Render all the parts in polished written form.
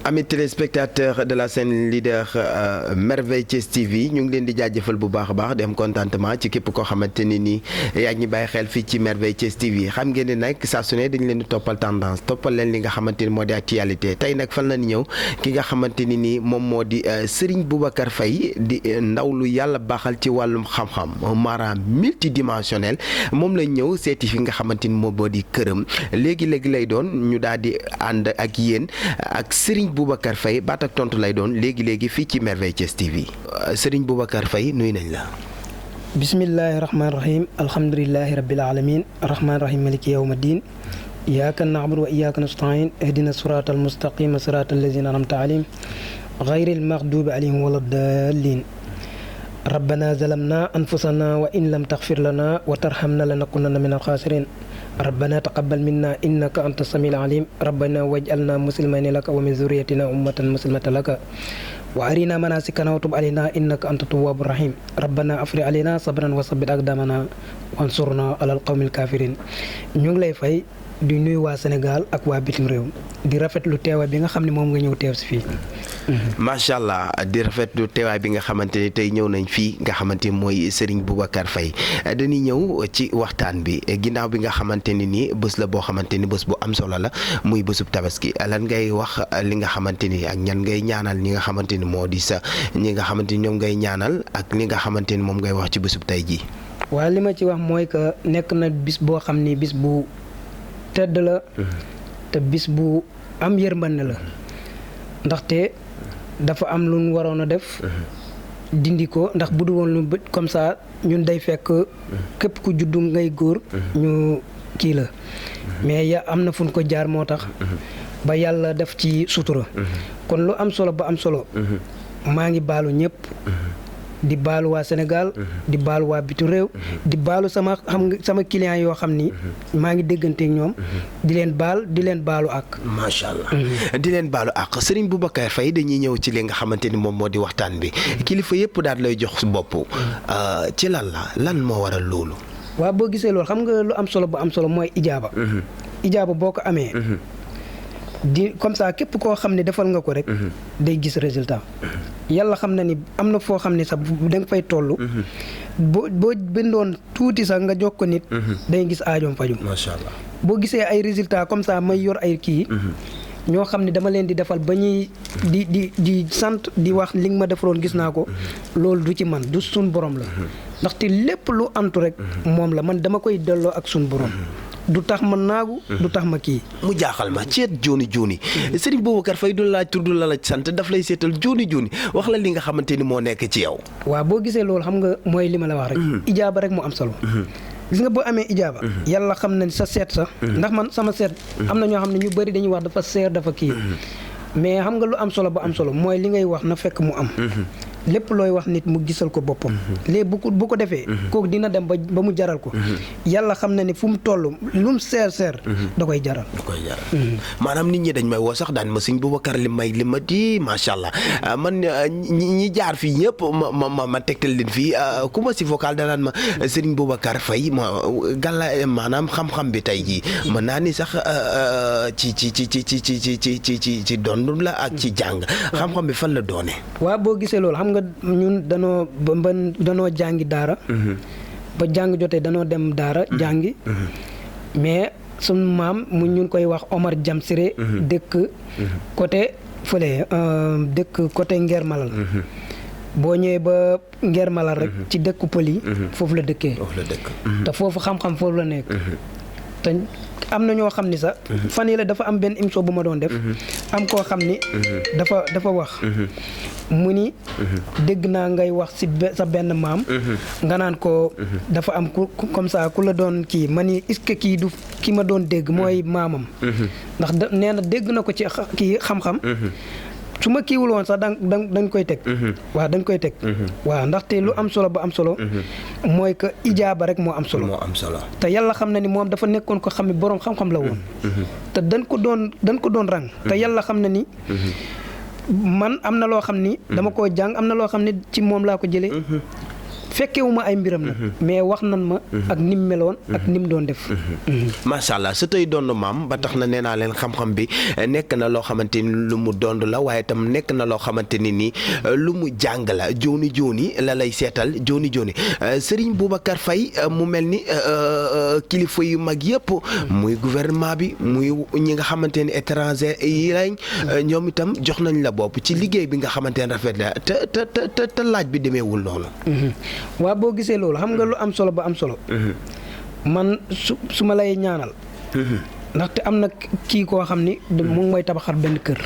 Amis téléspectateurs de la chaîne leader Merveille Thiès TV ñu ngi leen di jaajëfal bu baax a baax di am contentement ci képp koo xamante ni nii yaa ngi bàyyi xel fii ci Merveille Thiès TV xam ngeen ne nag saa su ne dañu leen di toppal tendance toppal leen li nga xamante ni moo di actualité tey nag fan la ñu ñëw ki nga xamante ni nii moom moo di Serigne Boubacar Faye di ndaw lu yàlla baaxal ci wàllum xam-xam maanaam multidimensionnel moom lañ ñëw seeti fi nga xamante ni moom moo di këram léegi lay doon ñu daal di ànd ak yéen ak Serigne Boubacar Faye baat ak tontu lay doon léegi fii ci Merveille Thiès TV Serigne Boubacar Faye nuyu nañ la. bismillahi rahmaani rahim alhamdulilahi rabbil alamin rahmaani rahim maliki yawma din iyyaka na'budu wa iyyaka nasta'in ihdina siratal mustaqima siratal lazina an'amta alayhim ghayril maghdubi alayhim waladdallin rabbana zalamna anfusana wa in lam taghfir lana wa tarhamna lanakunanna minal khasirin rabbana taqabbal minna innaka anta samiul alim rabbana waj'alna muslimayni laka wa min zurriyyatina ummatan muslimatan laka wa arina manasikana wa tub alayna innaka anta tawwabur rahim rabbana afri alayna sabran wa sabbit aqdamana wansurna alal qawmil kafirin ñu ngi lay fay di nuyu waa Sénégal ak waa bitim réew di rafetlu teewaay bi nga xam ne moom nga ñëw teew si fii. macha allah di rafetlu teewaay bi nga xamante ni tey ñëw nañ fii nga xamante ni mooy Serigne Boubacar Faye dañuy ñëw ci waxtaan bi ginnaaw bi nga xamante ni nii bés la boo xamante ni bés bu am solo la muy bésub tabaski lan ngay wax li nga xamante ni ak ñan ngay ñaanal ñi nga xamante ni moo di sa ñi nga xamante ni ñoom ngay ñaanal ak li nga xamante ni moom ngay wax ci bésub tey jii. waaye li ma ci wax mooy que nekk na bis boo xam ni bis bu tedd la te bis bu am yërmande la ndaxte dafa am lu ñu waroon a def dindi ko ndax bu du woon lu comme ça ñun day fekk képp ku juddu ngay góor ñu kii la mais ya am na fu ñu ko jaar moo tax ba yàlla def ci sutura kon lu am solo ba am solo maa ngi baalu ñëpp di baalu waa Sénégal di baalu waa bitu réew di baalu sama client yoo xam ni maa ngi dégganteeg ñoom di leen baalu ak macha allah di leen baalu ak Serigne Boubacar Faye dañuy ñëw ci li nga xamante ni moom moo di waxtaan bi kilifa yëpp daal lay jox bopp ci lan moo waral loolu. waaw boo gisee loolu xam nga lu am solo bu am solo mooy ijaaba boo ko amee di comme ça képp koo xam ne defal nga ko rek day gis résultat yàlla xam na ni am na foo xam ne sax da nga fay toll boo bindoon tuuti sax nga jox ko nit day gis aajoom fajum macha allah boo gisee ay résultat comme ça may yor ay kii ñoo xam ne dama leen di defal ba ñuy di sant di wax li nga ma defaloon gis naa ko loolu du ci man du sun borom la ndaxte lépp lu antu rek moom la man dama koy delloo ak sun borom du tax ma naagu du tax ma kii. mu jaaxal ma ceet jooni Serigne Boubacar Faye du laaj tur du la laaj sant daf lay seetal jooni wax la li nga xamante ni moo nekk ci yow. waaw boo gisee loolu xam nga mooy li ma la wax rek. ijaaba rek moo am solo. gis nga boo amee ijaaba. yàlla xam na sa seet sax. ndax man sama seet. am na ñoo xam ne ñu bëri dañuy wax dafa seer dafa kii. mais xam nga lu am solo ba am solo mooy li ngay wax na fekk mu am. lépp looy wax nit mu gisal ko boppam. léegi bu ko defee. kooku dina dem ba mu jaral ko. yàlla xam na ne fu mu toll lu mu seer da koy jaral. maanaam nit ñi dañ may woo sax daan ma Serigne Boubacar li ma di macha allah man ñi jaar fii ñëpp ma tegtal leen fii ku ma si vocal danaan ma Serigne Boubacar Faye ma gàlla maanaam xam-xam bi tey jii mën naa ni sax ci dondum la ak ci jàng xam-xam bi fan la doone. waaw boo gisee loolu xam nga ñun danoo jàngi daara ba jàng jotee danoo dem daara jàngi mais sunu maam mu ñun koy wax Omar Jamsire dëkk côté fële dëkk côté Ngeer Malal boo ñëwee ba Ngeer Malal rek ci dëkku pël yi foofu la dëkkee te foofu xam-xam foofu la nekk te am na ñoo xam ni sax fan yi la dafa am benn émission bu ma doon def am koo xam ni dafa wax mu ni dégg naa ngay wax ci sa benn maam nga naan ko dafa am ku comme ça ku la doon kii ma ni est-ce que kii du ki ma doon dégg mooy maamam ndax nee na dégg na ko ci kii xam-xam su ma kiiwul woon sax dañ koy teg waaw dañ koy teg waaw ndaxte lu am solo ba am solo mooy que ijaaba rek moo am solo te yàlla xam na ni moom dafa nekkoon ko xam ne boroom xam-xam la woon te dañ ko doon rang te yàlla xam na ni man am na loo xam ni dama koo jàng am na loo xam ne ci moom laa ko jëlee fekkewuma ay mbiram nag mais wax nan ma ak nim meloon ak nim doon def macha allah sa tey doon maam ba tax na nee naa leen xam-xam bi nekk na loo xamante ni lu mu dond la waaye tam nekk na loo xamante ni nii lu mu jàng la jooni jooni la lay seetal jooni jooni Serigne Boubacar Faye mu mel ni kilifa yu mag yëpp muy gouvernement bi muy ñi nga xamante ni étranger yi lañ ñoom itam jox nañ la bopp ci liggéey bi nga xamante ne rafet la te laaj bi demeewul noonu. waaw boo gisee loolu xam nga lu am solo ba am solo. man su ma lay ñaanal. ndaxte am na kii koo xam ni mu ngi may tabaxal benn kër.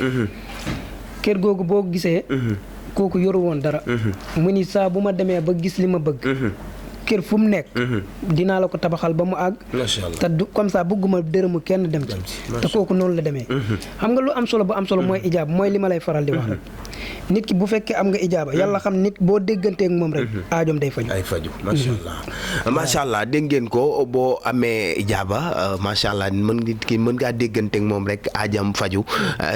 kër googu boo gisee. kooku yoru woon dara. mu ni saa bu ma demee ba gis li ma bëgg. kër fu mu nekk. dinaa la ko tabaxal ba mu àgg. macha allah te du comme ça bëgguma dërëmu kenn dem ci. te kooku noonu la demee. xam nga lu am solo ba am solo mooy ijaab mooy li ma lay faral di wax rek. nit ki bu fekkee am nga ijaaba yàlla xam nit boo dégganteek moom rek aajom day faju ay faju macha allah macha allah dégg ngeen ko boo amee ijaaba macha allah mën ngaa dégganteek moom rek aajam faju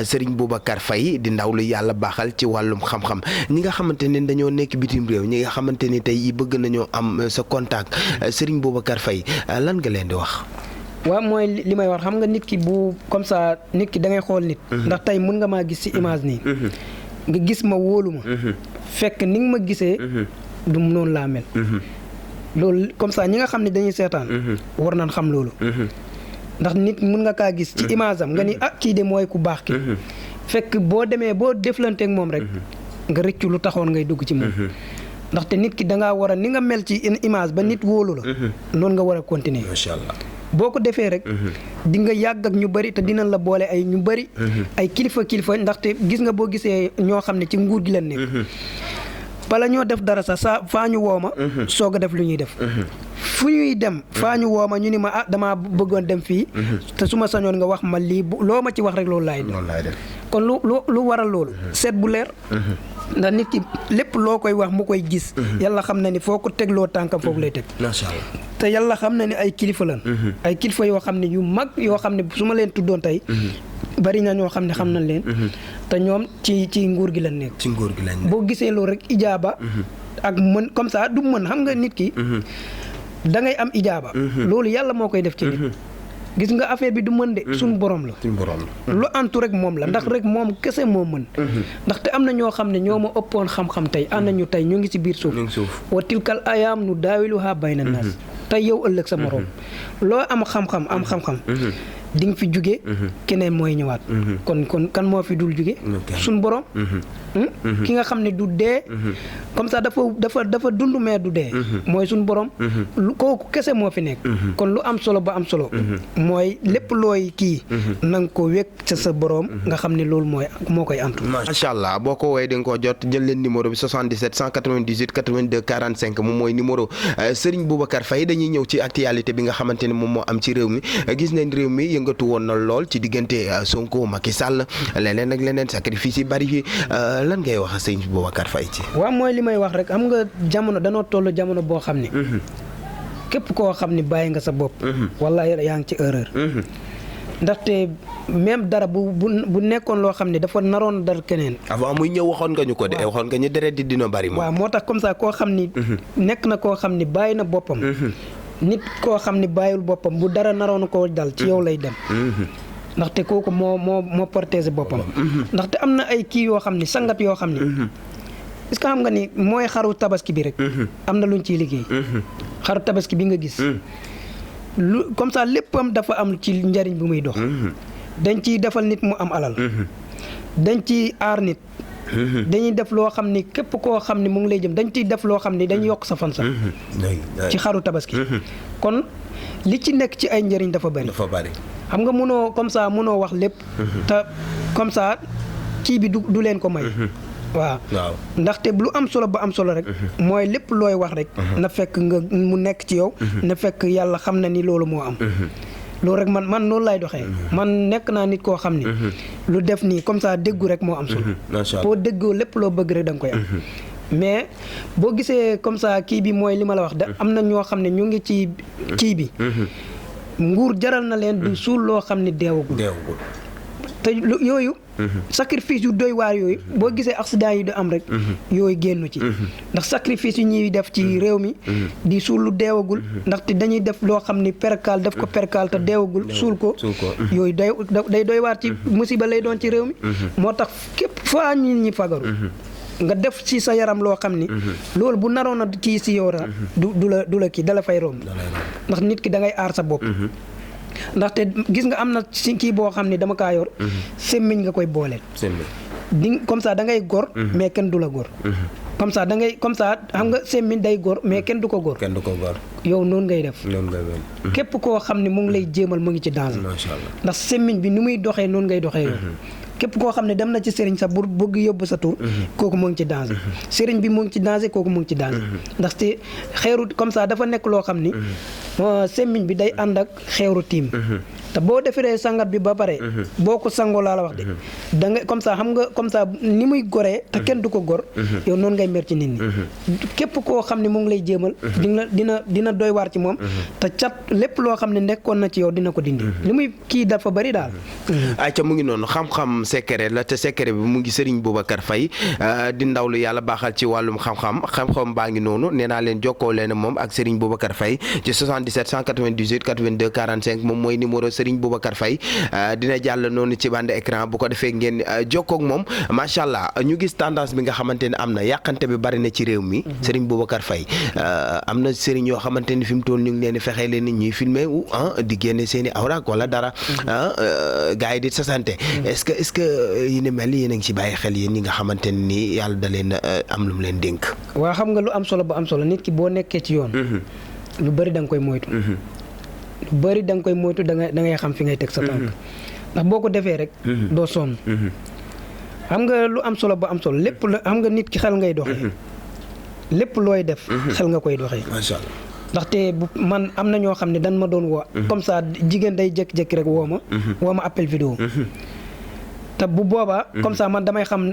Serigne Boubacar Faye di ndaw lu yàlla baaxal ci wàllum xam-xam ñi nga xamante ne dañoo nekk bitim réew ñi nga xamante ni tey bëgg nañoo am sa contact Serigne Boubacar Faye lan nga leen di wax. waaw mooy li may wax xam nga nit ki bu comme ça nit ki da ngay xool nit. ndax tey mën nga maa gis ci image nii. nga gis ma wóolu ma. fekk ni nga ma gisee. du noonu laa mel. loolu comme ça ñi nga xam ne dañuy seetaan. war nañ xam loolu. ndax nit mun nga kaa gis ci image am nga ni kii de mooy ku baax ki fekk boo demee boo deflanteek moom rek nga rëccu lu taxoon ngay dugg ci moom. ndaxte nit ki da ngaa war a ni nga mel ci image ba nit wóolu la. noonu nga war a continuer. macha allah. boo ko defee rek di nga yàgg ak ñu bëri te dinañ la boole ay ñu bëri ay kilifa ndaxte gis nga boo gisee ñoo xam ne ci nguur gi lañ nekk bala ñoo def dara sax saa faa ñu wooma soog a def lu ñuy def fu ñuy dem faa ñu wooma ñu ni ma damaa bëggoon dem fii te su ma sañoon nga wax ma lii loo ma ci wax rek loolu laay def kon lu waral loolu seet bu leer ndax nit ki lépp loo koy wax mu koy gis yàlla xam na ni foo ko tegloo tànkam foofu lay teg macha allah te yàlla xam na ni ay kilifa lan ay kilifa yoo xam ne yu mag yoo xam ne su ma leen tuddoon tey bari na ñoo xam ne xam nañ leen te ñoom ci nguur gi lañ nekk ci nguur gi lañ nekk boo gisee loolu rek ijaaba ak mën comme ça du mën xam nga nit ki da ngay am ijaaba loolu yàlla moo koy def ci nit gis nga affaire bi du mën de suñu borom la lu antu rek moom la ndax rek moom kese moo mën ndaxte am na ñoo xam ne ñoo ma ëppoon xam-xam tey ànd nañu tey ñu ngi ci biir suuf wa tilkal ayaam nu daawiluha bayna naas tey yow ëllëg sa morom loo am xam-xam di nga fi jóge keneen mooy ñëwaat kon kan moo fi dul jóge suñ borom ki nga xam ne du dee comme ça dafa dund mais du dee mooy suñ borom kooku kese moo fi nekk kon lu am solo ba am solo mooy lépp looy kii na nga ko wekk ca sa borom nga xam ne loolu moo koy antu macha allah boo ko woowee di nga ko jot jël leen numéro bi 77 198 82 45 moom mooy numéro Serigne Boubacar Faye dañuy ñëw ci actualité bi nga xamante ne moom moo am ci réew mi gis nañ réew mi yëngatu woon na lool ci diggante Sonko Macky Sall leneen ak leneen sacrifice yi bari fi lan ngay wax Serigne Boubacar Faye ci waaw mooy li may wax rek xam nga jamono danoo toll jamono boo xam ne képp koo xam ne bàyyi nga sa bopp wallahi yaa ngi ci erreur ndaxte même dara bu nekkoon loo xam ne dafa naroon dar keneen avant muy ñëw waxoon nga ñu ko de waxoon nga ñu deret di dina bari moom waaw moo tax comme ça koo xam ni nekk na koo xam ni bàyyi na boppam nit koo xam ni bàyyul boppam bu dara naroon koo dal ci yow lay dem ndaxte kooku moo protéger boppam ndaxte am na ay kii yoo xam ni sangat yoo xam ni est-ce que xam nga ni mooy xaru tabaski bi rek am na luñ ciy liggéey xaru tabaski bi nga gis lu comme ça léppam dafa am ci njariñ bu muy dox dañ ciy defal nit mu am alal dañ ciy aar nit dañuy def loo xam ni képp koo xam ni mu ngi lay jëm dañ ciy def loo xam ni dañuy yokk sa fan sax ci xaru tabaski kon li ci nekk ci ay njariñ dafa bari xam nga mënoo comme ça mënoo wax lépp te comme ça kii bi du leen ko may waaw ndaxte lu am solo ba am solo rek mooy lépp looy wax rek na fekk nga mu nekk ci yow na fekk yàlla xam na ni loolu moo am loolu rek man noonu lay doxee man nekk naa nit koo xam ni lu def nii comme ça déggu rek moo am solo boo déggoo lépp loo bëgg rek da nga koy am mais boo gisee comme ça kii bi mooy li ma la wax da am na ñoo xam ne ñu ngi ci kii bi nguur jaral na leen du suul loo xam ne deewagul te yooyu sacrifice yu doy waar yooyu boo gisee accident yi du am rek yooyu génnu ci ndax sacrifice yu ñuy def ci réew mi di suul lu deewagul ndaxte dañuy def loo xam ni perkal def ko perkal te deewagul suul ko yooyu day doy waar ci musiba lay doon ci réew mi moo tax képp fa nit ñi fagaru nga def ci sa yaram loo xam ni loolu bu naroon a kii si yow ra du la kii dala fay romb ndax nit ki da ngay aar sa bopp ndaxte gis nga am na si kii boo xam ni dama kaa yor semmiñ nga koy booleel di comme ça da ngay gor mais kenn du la gor comme ça da ngay comme ça xam nga semmiñ day gor mais kenn du ko gor yow noonu ngay def képp koo xam ne mu ngi lay jéemal mu ngi ci danger ndax semmiñ bi ni muy doxee noonu ngay doxee yow képp koo xam ne dem na ci sëriñ sax bu bëgg yóbbu sa tur kooku mu ngi ci danger sëriñ bi mu ngi ci danger kooku mu ngi ci danger ndaxte xeeru comme ça dafa nekk loo xam ni semmiñ bi day ànd ak xeeru tiim te boo defee sangat bi ba pare boo ko sangoo laa la wax de da nga comme ça xam nga comme ça ni muy goree te kenn du ko gor yow noonu ngay mer ci nit ñi képp koo xam ne mu ngi lay jéemal dina doy waar ci moom te cat lépp loo xam ne nekkoon na ci yow dina ko dindi li muy kii dafa bari daal ay ca mu ngi noonu xam-xam secret la te secret bi mu ngi Serigne Boubacar Faye di ndaw lu yàlla baaxal ci wàllum xam-xam baa ngi noonu nee naa leen jokkoo leen moom ak Serigne Boubacar Faye ci 77 198 82 45 moom mooy numéro Serigne Boubacar Faye dina jàll noonu ci bande écran bu ko defee ngeen jokkoo ak moom macha allah ñu gis tendance bi nga xamante ne am na yàqante bi bari na ci réew mi Serigne Boubacar Faye am na Serigne yoo xamante ni fi mu toll ñu ngi leen di fexee leen nit ñuy filmer wu di génne seen i awraak wala dara gars yi di sasante est-ce que yi ni mel yéen a ngi ci bàyyi xel yéen ñi nga xamante ne nii yàlla da leen am lu mu leen dénk. waa xam nga lu am solo ba am solo nit ki boo nekkee ci yoon lu bari da nga koy moytu lu bëri da nga koy moytu da ngay xam fi ngay teg sa tànk ndax boo ko defee rek doo sonn xam nga lu am solo ba am solo lépp la xam nga nit ki xel ngay doxee lépp looy def xel nga koy doxee macha allah ndaxte man am na ñoo xam ne dan ma doon woo comme ça jigéen day jékki-jékki rek woo ma appel vidéo te bu boobaa comme ça man damay xam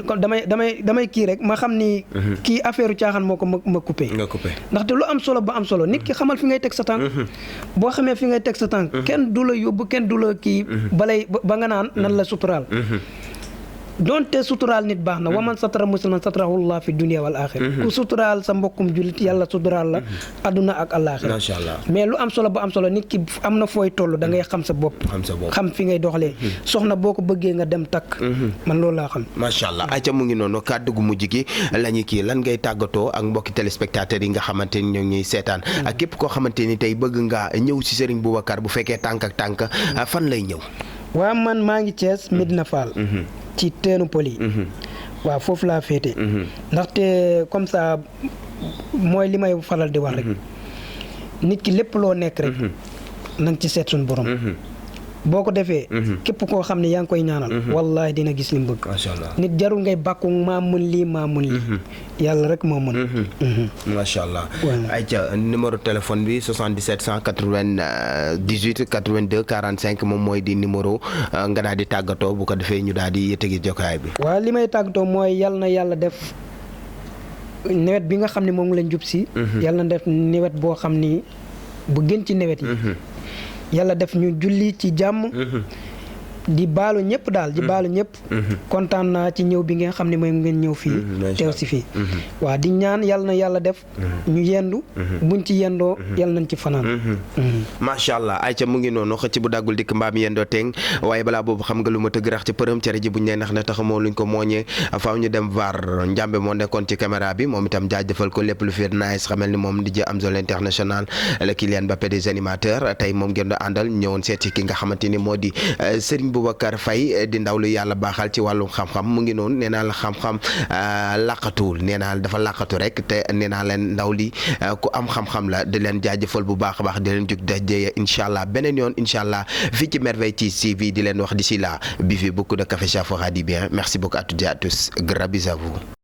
damay kii rek ma xam ni kii affaire caaxaan moo ko ma coupé ndaxte lu am solo ba am solo nit ki xamal fi ngay teg sa tànk boo xamee fi ngay teg sa tànk kenn du la yóbbu kenn du la kii balay ba nga naan nan la suturaal doonte suturaal nit baax na waman satara musliman satarahullah fi dunia wal axira ku suturaal sa mbokkum jullit yàlla suturaal la adduna ak àllaaxira macha allah mais lu am solo ba am solo nit ki am na fooy toll da ngay xam sa bopp xam fi ngay doxalee soxna boo ko bëggee nga dem takk man loolu laa xam macha allah ayca mu ngi noonu kàddu gu mujj gi la ñu kii lan ngay tàggatoo ak mbokki téléspectateurs yi nga xamante ni ñoo ñuy seetaan ak képp koo xamante ni tey bëgg nga ñëw si Serigne Boubacar bu fekkee tànk ak tànk fan lay ñëw waa man maa ngi Thiès Medina Fall ci teenu poli waaw foofu laa féete ndaxte comme ça mooy li may faral di wax rek nit ki lépp loo nekk rek nang ci seet suñu borom boo ko defee képp koo xam ne yaa ngi koy ñaanal wallahi dina gis li mu bëgg nit jarul ngay bàkku maa mun lii yàlla rek moo mën macha allah ayca numéro téléphone bi 77 198 82 45 moom mooy di numéro nga daal di tàggatoo bu ko defee ñu daal di yëttëgi jokaay bi waaw li may tàggatoo mooy yàlla na yàlla def nawet bi nga xam ne moom lañ jub si yàlla na def nawet boo xam ni bu gën ci nawet yi yàlla def ñu julli ci jàmm di baalu ñëpp daal di baalu ñëpp kontaan naa ci ñëw bi nga xam ne mooy ngeen ñëw fii teew si fii waaw di ñaan yàlla na yàlla def ñu yendu buñ ci yendoo yàlla nañ ci fanaan macha allah ayca mu ngi noonu xëcc bu daggul dikk mbaam yendoo teeng waaye balaa boobu xam nga lu ma tëgg rax ci përëm cere ji buñ ne nax ne tax moo luñ ko mooñee faaw ñu dem var njàmbe moo nekkoon ci caméra bi moom itam jaajëfal ko lépp lu fi nice xamal ni moom di jë am zone international le Kylian Mbappé des animateurs tey moom ngeen do àndal ñëwoon seeti ki nga xamante ni moo di Serigne Boubacar Faye di ndaw lu yàlla baaxal ci wàllum xam-xam mu ngi noonu nee naa la xam-xam laqatuwul nee naa la dafa laqatu rek te nee naa leen ndaw li ku am xam-xam la di leen jaajëfal bu baax a baax di leen jug daje incha allah beneen yoon incha allah fii ci Merveille TV di leen wax d'ici là buvez beaucoup de café, ça fera du bien. Merci beaucoup à toutes et à tous. Gros bisous à vous.